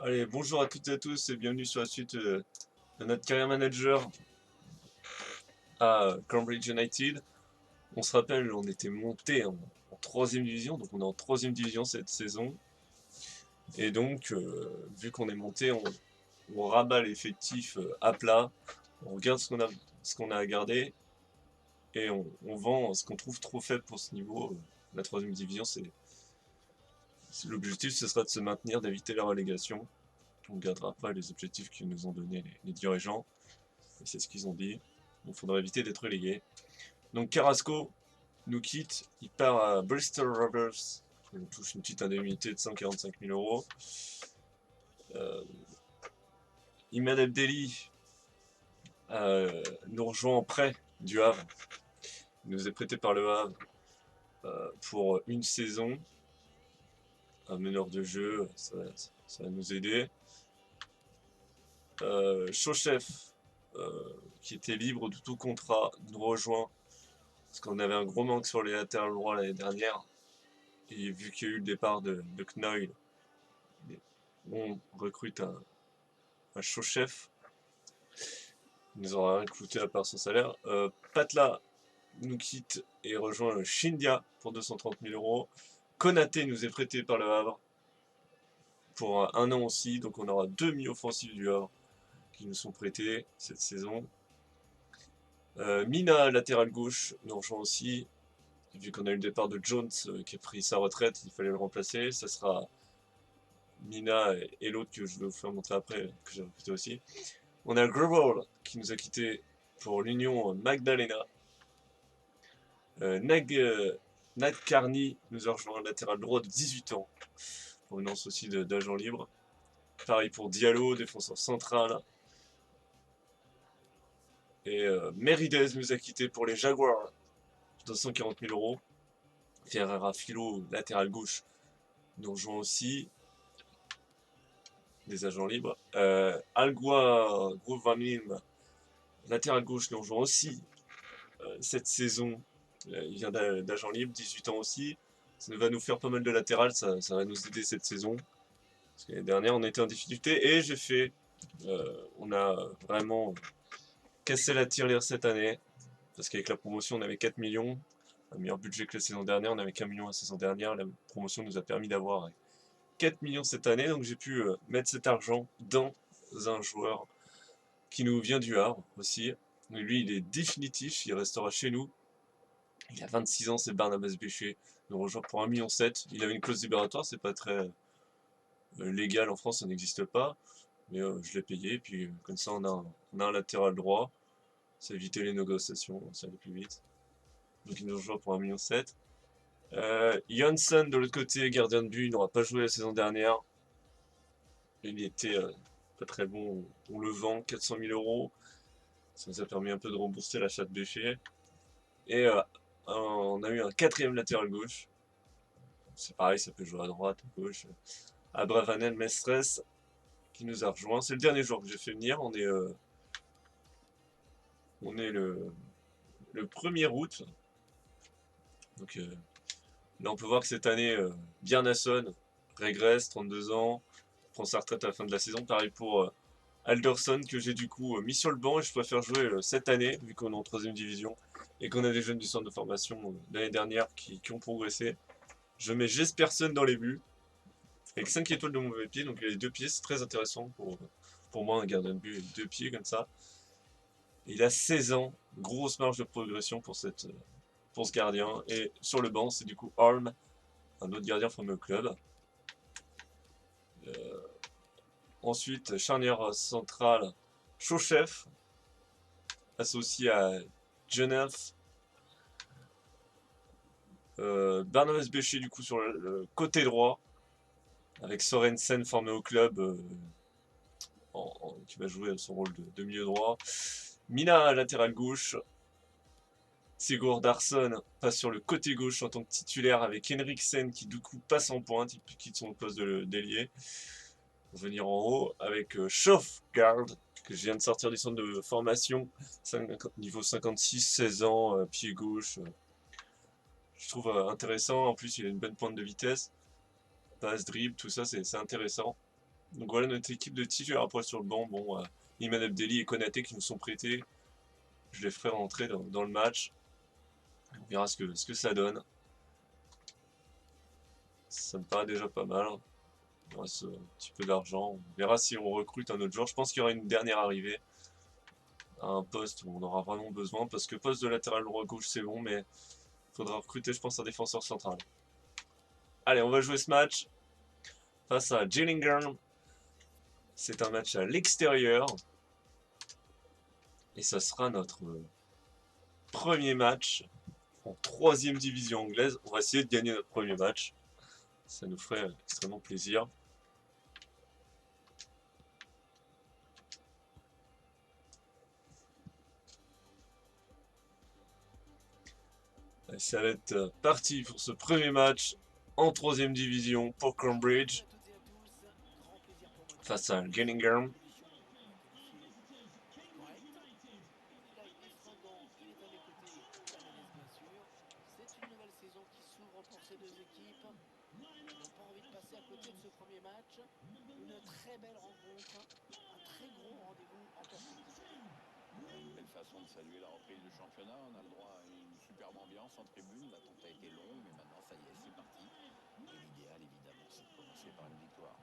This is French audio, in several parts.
Allez, bonjour à toutes et à tous et bienvenue sur la suite de notre carrière manager à Cambridge United. On se rappelle, on était monté en troisième division, donc on est en troisième division cette saison. Et donc, vu qu'on est monté, on rabat l'effectif à plat, on regarde ce qu'on a à garder et on vend ce qu'on trouve trop faible pour ce niveau. La troisième division, l'objectif, ce sera de se maintenir, d'éviter la relégation. On ne gardera pas les objectifs que nous ont donnés les dirigeants. Et c'est ce qu'ils ont dit. Il faudra éviter d'être relégué. Donc Carrasco nous quitte, il part à Bristol Rovers, on touche une petite indemnité de 145 000 euros. Euh, Imad Abdelli nous rejoint en prêt du Havre. Il nous est prêté par le Havre pour une saison. Un meneur de jeu, ça va nous aider. Chochef, qui était libre de tout contrat, nous rejoint parce qu'on avait un gros manque sur les latérales droits l'année dernière. Et vu qu'il y a eu le départ de Knoll, on recrute un show chef. Il nous aura rien coûté à part son salaire. Patla nous quitte et rejoint le Shindia pour 230 000 euros. Konaté nous est prêté par le Havre pour un an aussi. Donc on aura deux mi-offensifs du Havre qui nous sont prêtés cette saison. Mina, latéral gauche, nous rejoint aussi. Vu qu'on a eu le départ de Jones qui a pris sa retraite, il fallait le remplacer. Ça sera Mina et l'autre que je vais vous faire montrer après, que j'ai recruté aussi. On a Gravel qui nous a quitté pour l'Union Magdalena. Nag Carney nous a rejoint latéral droit de 18 ans, provenance aussi d'agent libre. Pareil pour Diallo, défenseur central. Et Merides nous a quitté pour les Jaguars, 240 000 euros. Ferreira Filo, latéral gauche, nous rejoint aussi, des agents libres. Algua Grouvamim, latéral gauche, nous rejoint aussi cette saison. Il vient d'agent libre, 18 ans aussi. Ça va nous faire pas mal de latéral, ça va nous aider cette saison. Parce que l'année dernière, on était en difficulté et on a vraiment cassé la tirelire cette année. Parce qu'avec la promotion, on avait 4 millions. Un meilleur budget que la saison dernière. On avait qu'1 million la saison dernière. La promotion nous a permis d'avoir 4 millions cette année. Donc j'ai pu mettre cet argent dans un joueur qui nous vient du Havre aussi. Lui, il est définitif. Il restera chez nous. Il a 26 ans, c'est Barnabas Bécher. Il nous rejoint pour 1,7 million. Il avait une clause libératoire, c'est pas très légal en France, ça n'existe pas. Mais je l'ai payé, puis comme ça on a un latéral droit. Ça évitait les négociations, ça allait plus vite. Donc il nous rejoint pour 1,7 million. Janssen de l'autre côté, gardien de but, il n'aura pas joué la saison dernière. Il était pas très bon, on le vend, 400 000 euros. Ça nous a permis un peu de rembourser l'achat de Bécher. Et on a eu un quatrième latéral gauche. C'est pareil, ça peut jouer à droite, à gauche. Abravanel Mestres qui nous a rejoint. C'est le dernier joueur que j'ai fait venir. On est le 1er août. Donc là, on peut voir que cette année, Bjarnason régresse, 32 ans, prend sa retraite à la fin de la saison. Pareil pour Alderson, que j'ai du coup mis sur le banc et je préfère jouer cette année, vu qu'on est en 3ème division et qu'on a des jeunes du centre de formation l'année dernière qui ont progressé. Je mets Jesperson dans les buts, avec 5 étoiles de mauvais pied, donc les 2 pieds, c'est très intéressant pour moi, un gardien de but avec 2 pieds comme ça. Il a 16 ans, grosse marge de progression pour ce gardien. Et sur le banc, c'est du coup Arm, un autre gardien formé au club. Euh, Ensuite, charnière centrale, Chochef, associé à Genelf. Barnabas Bécher, du coup, sur le côté droit, avec Sorensen formé au club, qui va jouer son rôle de milieu droit. Mina, latéral gauche. Sigurd Darsson passe sur le côté gauche en tant que titulaire avec Henriksen qui du coup passe en pointe, il quitte son poste d'ailier pour venir en haut avec Schofgard que je viens de sortir du centre de formation, niveau 56, 16 ans, pied gauche. Je trouve intéressant, en plus il a une bonne pointe de vitesse, passe, dribble, tout ça c'est intéressant. Donc voilà notre équipe de titulaires après sur le banc. Bon, Iman Abdelli et Konaté qui nous sont prêtés. Je les ferai rentrer dans le match. On verra ce que ça donne. Ça me paraît déjà pas mal. Il reste un petit peu d'argent. On verra si on recrute un autre joueur. Je pense qu'il y aura une dernière arrivée à un poste où on aura vraiment besoin. Parce que poste de latéral droit gauche c'est bon, mais il faudra recruter je pense un défenseur central. Allez, on va jouer ce match face à Gillingham. C'est un match à l'extérieur. Et ça sera notre premier match en 3e division anglaise. On va essayer de gagner notre premier match. Ça nous ferait extrêmement plaisir. Ça va être parti pour ce premier match en 3e division pour Cambridge face à Gillingham. De saluer la reprise du championnat. On a le droit à une superbe ambiance en tribune. L'attente a été longue, mais maintenant ça y est, c'est parti. Et l'idéal, évidemment, c'est de commencer par une victoire.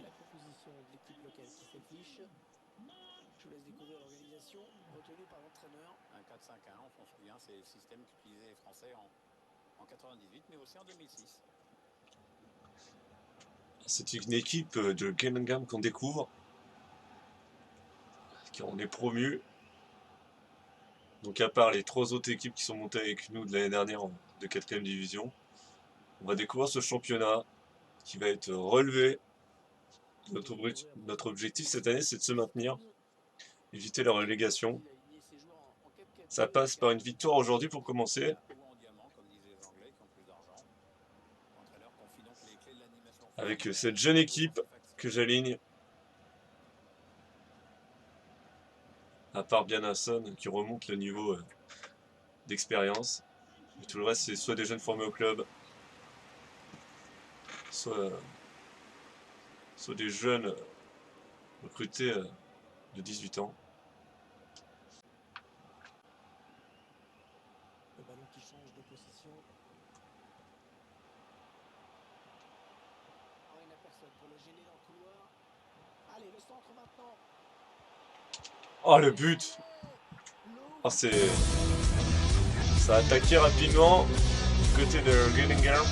La composition de l'équipe locale qui s'affiche. Je vous laisse découvrir l'organisation retenue par l'entraîneur. Un 4-5-1, on s'en souvient, c'est le système qu'utilisaient les Français en 98, mais aussi en 2006. C'est une équipe de Gillingham qu'on découvre. On est promu. Donc à part les 3 autres équipes qui sont montées avec nous de l'année dernière de 4e division, on va découvrir ce championnat qui va être relevé. Notre objectif cette année, c'est de se maintenir, éviter la relégation. Ça passe par une victoire aujourd'hui pour commencer. Avec cette jeune équipe que j'aligne. À part Bianasson qui remonte le niveau d'expérience. Tout le reste, c'est soit des jeunes formés au club, soit des jeunes recrutés de 18 ans. Le ballon qui change de position. Il n'y a personne pour le gêner dans le couloir. Allez, le centre maintenant. Oh le but! Oh ça a attaqué rapidement du côté de Gillingham.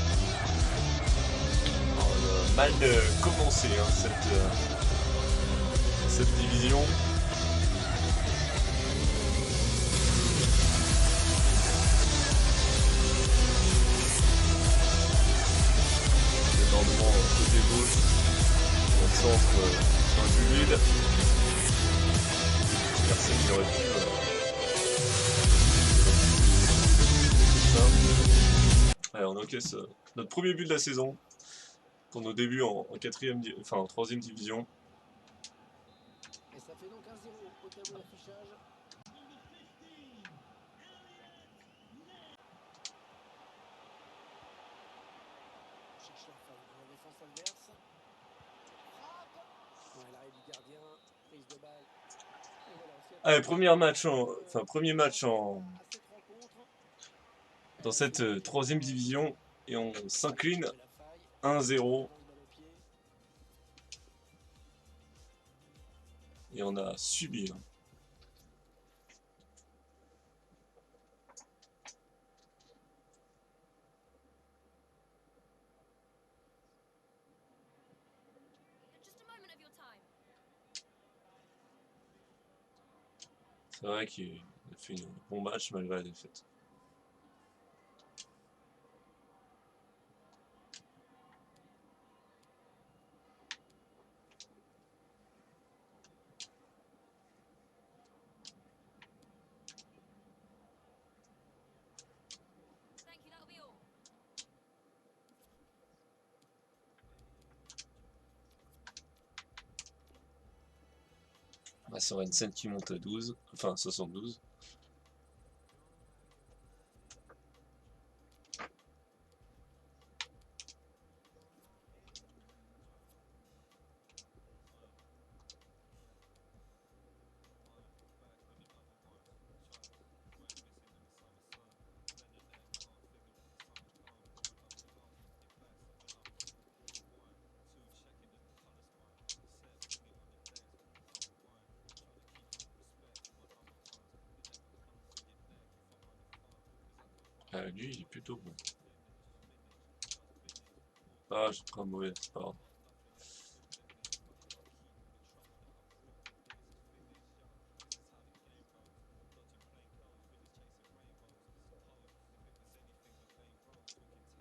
Mal commencé cette division. Énormément côté gauche, au centre un but vide. Personne qui aurait pu allez, on encaisse notre premier but de la saison pour nos débuts en 3e division. Et ça fait donc 1-0 au tableau d'affichage. On cherche la faille dans la défense adverse. Frappe. Ouais, l'arrêt du gardien. Prise de balle. Allez, premier match dans cette 3e division et on s'incline 1-0 et on a subi. C'est vrai qu'il a fait un bon match malgré la défaite. Sorensen qui monte à 12, enfin 72. Lui, il est plutôt bon. Ah, j'ai pris un mauvais, c'est pas grave.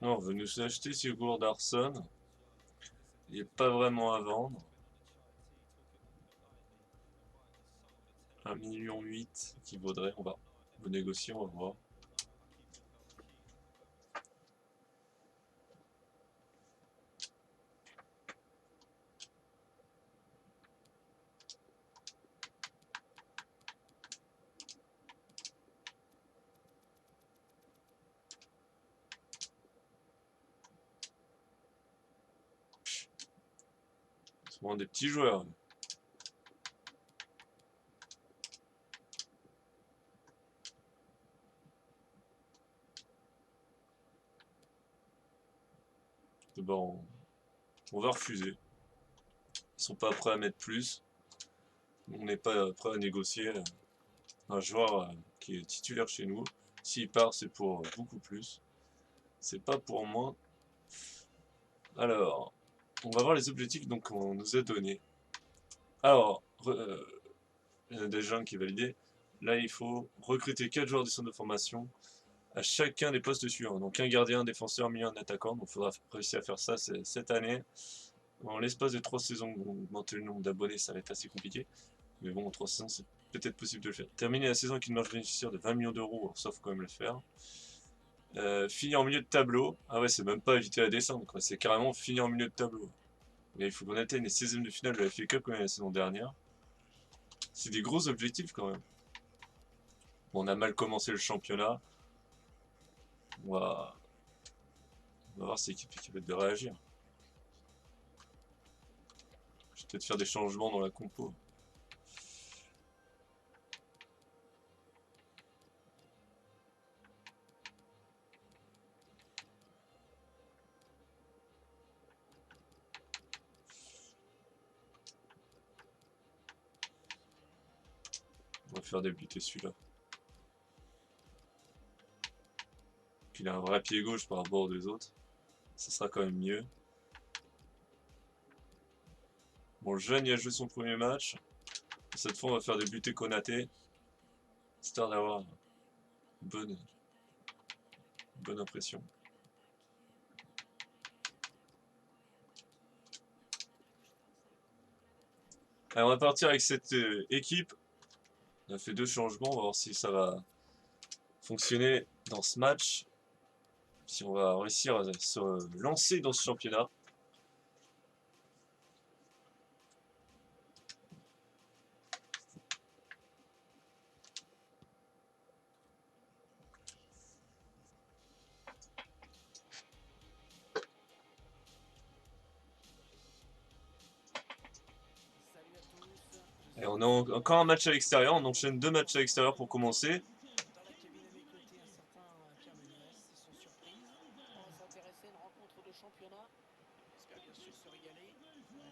Non, on veut nous acheter Sigurd Larsson. Il n'est pas vraiment à vendre. 1,8 million qui vaudrait, on va négocier, on va voir. C'est vraiment des petits joueurs. Bon, on va refuser. Ils sont pas prêts à mettre plus. On n'est pas prêt à négocier un joueur qui est titulaire chez nous. S'il part, c'est pour beaucoup plus. C'est pas pour moins. Alors, on va voir les objectifs donc qu'on nous a donnés. Alors, il y en a déjà un qui est validé. Là, il faut recruter 4 joueurs du centre de formation à chacun des postes suivants. Donc un gardien, un défenseur, un milieu, un attaquant. Donc il faudra réussir à faire ça cette année. En l'espace de 3 saisons, augmenter le nombre d'abonnés, ça va être assez compliqué. Mais bon, en 3 saisons, c'est peut-être possible de le faire. Terminer la saison avec une marge bénéficiaire de 20 millions d'euros, sauf quand même le faire. Finir en milieu de tableau. Ah ouais, c'est même pas éviter la descente, c'est carrément finir en milieu de tableau. Mais il faut qu'on atteigne les 16e de finale de la FA Cup quand même la saison dernière. C'est des gros objectifs quand même. Bon, on a mal commencé le championnat. On va voir si l'équipe est capable de réagir. Je vais peut-être faire des changements dans la compo. On va faire débuter celui-là. Il a un vrai pied gauche par rapport aux deux autres. Ça sera quand même mieux. Bon, le jeune, il a joué son premier match. Cette fois, on va faire débuter Konaté, histoire d'avoir une bonne impression. Alors, on va partir avec cette équipe. On a fait 2 changements, on va voir si ça va fonctionner dans ce match. Si on va réussir à se lancer dans ce championnat. Salut à tous. Et on a encore un match à l'extérieur, on enchaîne 2 matchs à l'extérieur pour commencer. Dans la cabine à mes côtés, un certain Pierre Ménès et son surprise. On va s'intéresser à une rencontre de championnat. On espère bien sûr se régaler.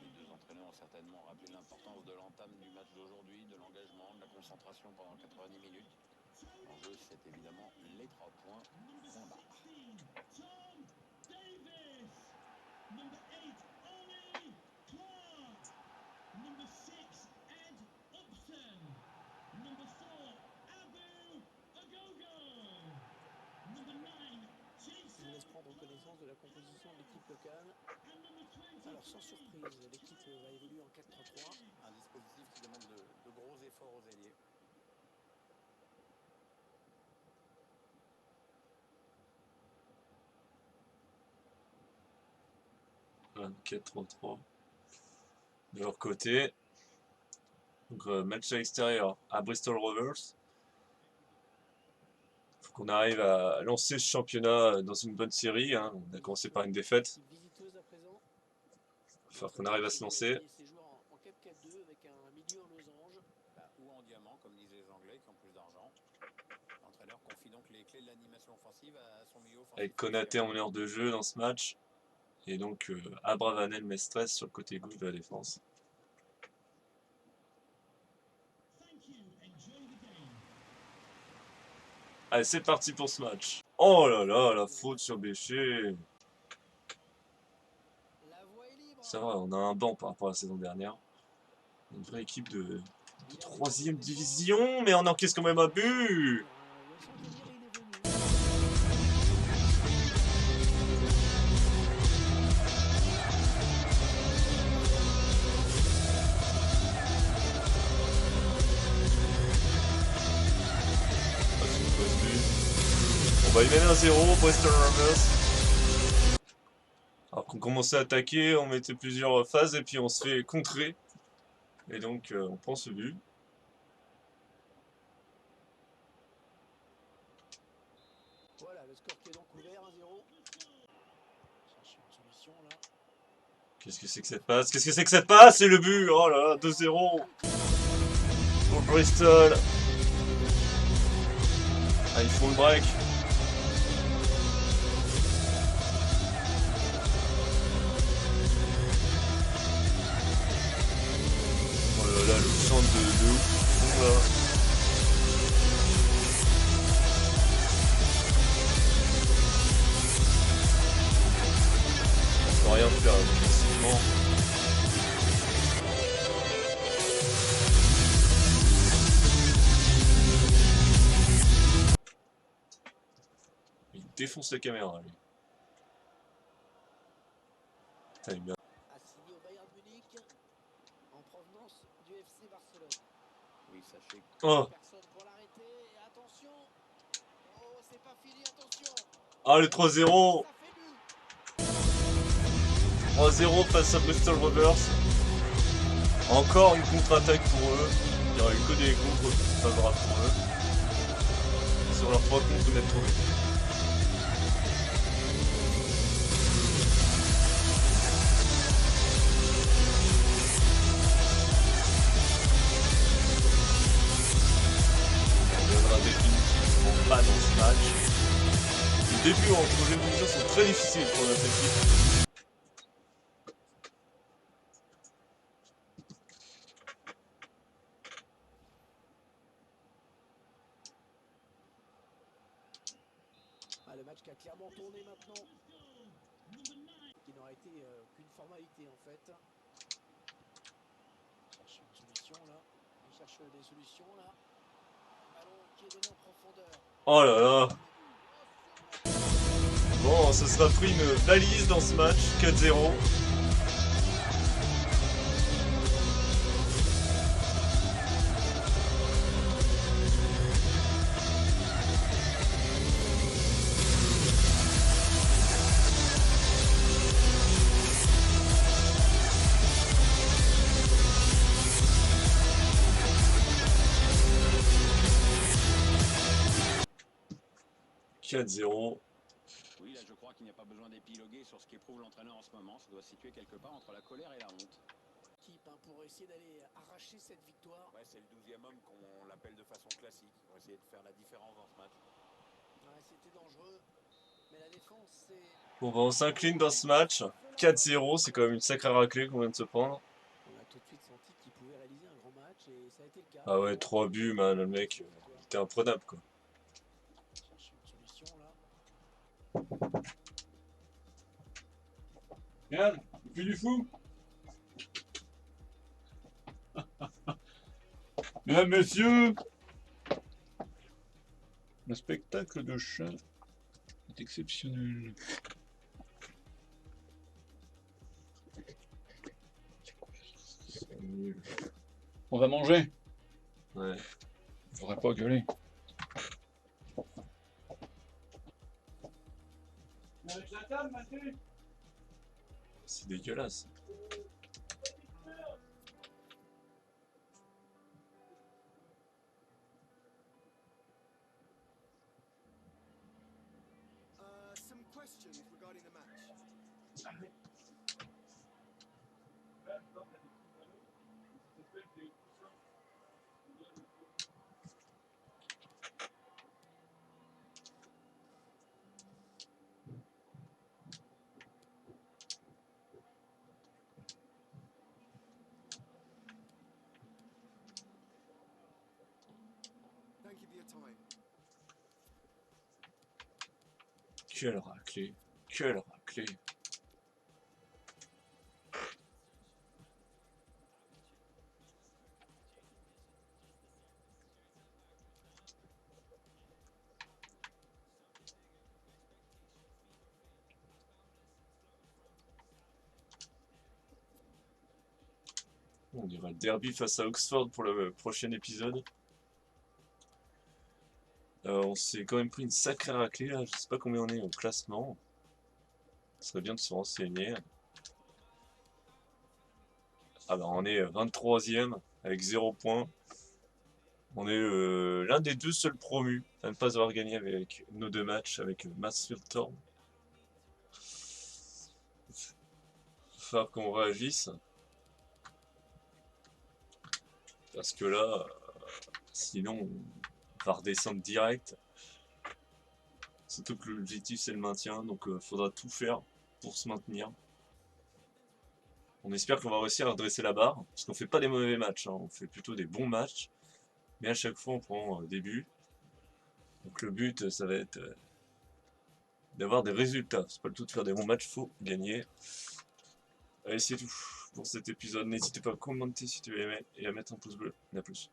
Les deux entraîneurs ont certainement rappelé l'importance de l'entame du match d'aujourd'hui, de l'engagement, de la concentration pendant 90 minutes. L'enjeu, c'est évidemment les 3 points, point barre. Je vous laisse prendre connaissance de la composition de l'équipe locale. Alors sans surprise, l'équipe va évoluer en 4-3-3. Un dispositif qui demande de gros efforts aux ailiers. Voilà, 4-3-3 de leur côté. Donc match à l'extérieur à Bristol Rovers. Il faut qu'on arrive à lancer ce championnat dans une bonne série. Hein. On a commencé par une défaite. Équipe visiteuse à présent. Il va falloir qu'on arrive à se lancer. Ses joueurs en 4-4-2 avec un milieu en losange. Ou en diamant, comme disent les Anglais, qui ont plus d'argent. L'entraîneur confie donc les clés de l'animation offensive à son milieu offensif. Avec Konaté en meneur de jeu dans ce match. Et donc Abravanel Mestres sur le côté gauche de la défense. Allez, c'est parti pour ce match. Oh là là, la faute sur Bécher. La voie est libre. Ça va, on a un banc par rapport à la saison dernière. Une vraie équipe de 3e division, mais on encaisse quand même un but. Le centre il est venu. Ah, c'est une fausse but. On va y mener 1-0, Preston Rovers. Alors qu'on commençait à attaquer, on mettait plusieurs phases et puis on se fait contrer. Et donc on prend ce but. Voilà, le score qui est donc ouvert, 1-0. Chercher une solution là. Qu'est-ce que c'est que cette passe? Qu'est-ce que c'est que cette passe? C'est le but! Oh là là, 2-0 pour Bristol. Ah, ils font le break. Oh là là, le centre de ouf. Là. On peut rien faire défensivement. Il défonce la caméra, lui. Putain, il est bien. Assigné au Bayern Munich. En provenance du FC Barcelone. Oui, sachez que Oh! Personne pour l'arrêter. Et attention. Oh, c'est pas fini, attention. Ah, le 3-0! Ça fait but. 3-0 face à Bristol Rovers. Encore une contre-attaque pour eux. Il n'y aura eu que des contre favorables pour eux. Sur leurs 3 contre, on a trouvé. On viendra définitivement pas dans ce match. Les débuts en 3ème division sont très difficiles pour notre équipe. Ah, le match qui a clairement tourné maintenant. Qui n'aura été qu'une formalité en fait. Cherche une solution là. Il cherche des solutions là. Ballon qui est donné en profondeur. Oh là là! Bon, ça sera pris une valise dans ce match, 4-0. oui, là je crois qu'il n'y a pas besoin d'épiloguer sur ce qu'éprouve l'entraîneur en ce moment. Ça doit se situer quelque part entre la colère et la honte. Équipe pour essayer d'aller arracher cette victoire. Ouais, c'est le 12e homme qu'on l'appelle de façon classique. Pour essayer de faire la différence dans ce match. Ouais, c'était dangereux. Mais la défense, c'est. Bon, bah, on s'incline dans ce match. 4-0, c'est quand même une sacrée raclée qu'on vient de se prendre. On a tout de suite senti qu'il pouvait réaliser un grand match et ça a été le cas. Ah ouais, 3 buts, man, le mec, il était imprenable, quoi. Cherche une solution là. Regarde, il fait du fou. Mesdames, messieurs, le spectacle de chat est exceptionnel. C'est nul. On va manger. Ouais. Faudrait pas gueuler. Avec la table, Mathieu. C'est dégueulasse. Some questions regarding the match. Thank you for your time. Quelle raclée. Quelle raclée. On dirait le derby face à Oxford pour le prochain épisode. On s'est quand même pris une sacrée raclée là, je sais pas combien on est au classement. Ce serait bien de se renseigner. Ah bah on est 23e avec 0 points. On est l'un des deux seuls promus à ne pas avoir gagné avec nos 2 matchs avec Mansfield Town. Il va falloir qu'on réagisse. Parce que là, sinon on va redescendre direct. Surtout que l'objectif c'est le maintien, donc faudra tout faire pour se maintenir. On espère qu'on va réussir à redresser la barre, parce qu'on fait pas des mauvais matchs, hein, on fait plutôt des bons matchs. Mais à chaque fois on prend des buts. Donc le but ça va être d'avoir des résultats. C'est pas le tout de faire des bons matchs, faut gagner. Allez, c'est tout pour cet épisode. N'hésitez pas à commenter si tu veux aimer et à mettre un pouce bleu. A plus.